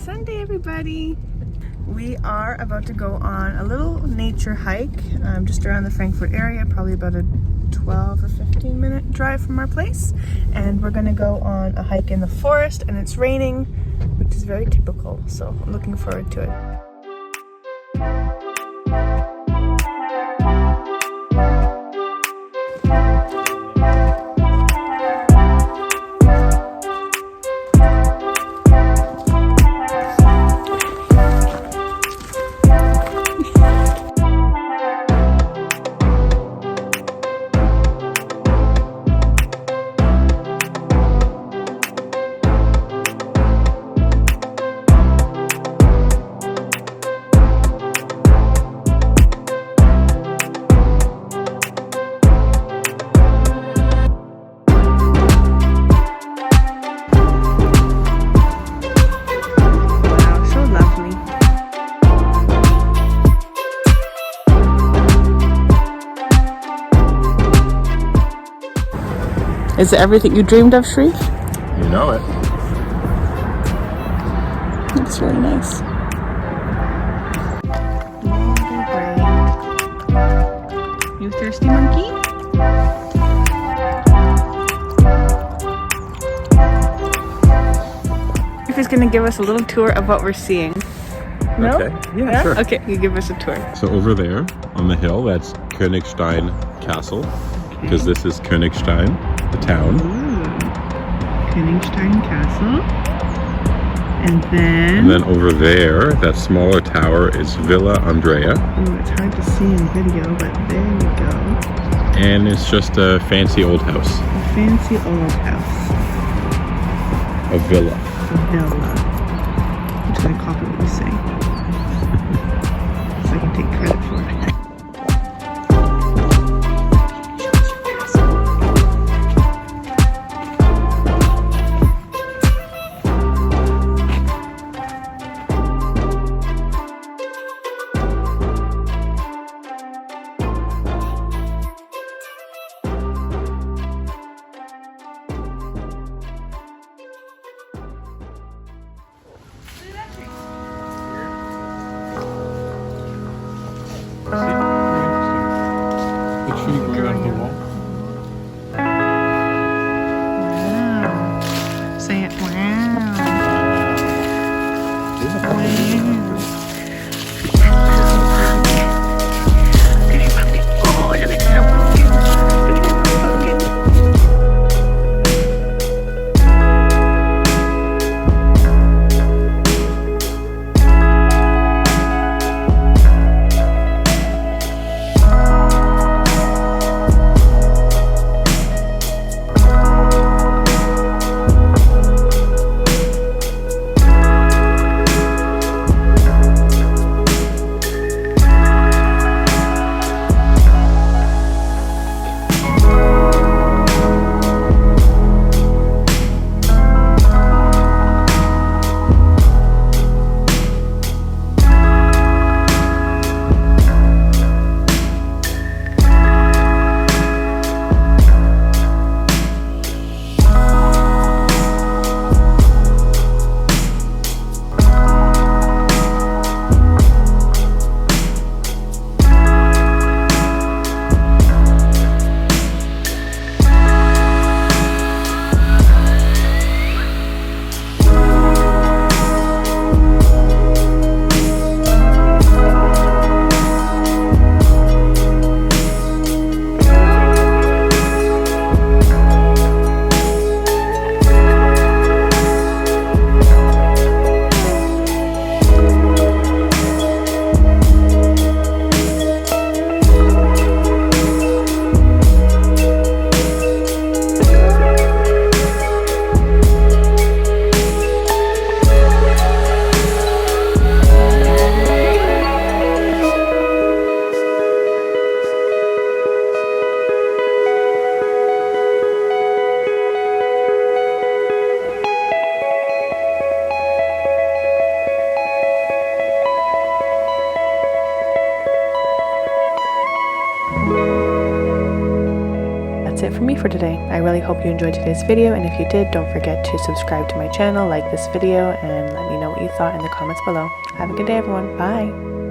Sunday, everybody. We are about to go on a little nature hike just around the Frankfurt area, probably about a 12 or 15 minute drive from our place. And we're gonna go on a hike in the forest, and it's raining, which is very typical, so I'm looking forward to it. Is it everything you dreamed of, Shreve? You know it. It's really nice. You thirsty monkey? He's gonna give us a little tour of what we're seeing. No? Okay. Yeah, sure. Okay, you give us a tour. So over there on the hill, that's Königstein Castle, because this is Königstein, the town. Ooh. Königstein Castle. And then over there, that smaller tower is Villa Andrea. Ooh, it's hard to see in video, but there you go. And it's just a fancy old house. A fancy old house. A villa. A villa. I'm just gonna copy what you say. So I can take credit for it. for today. I really hope you enjoyed today's video, and if you did, don't forget to subscribe to my channel, like this video, and let me know what you thought in the comments below. Have a good day, everyone. Bye!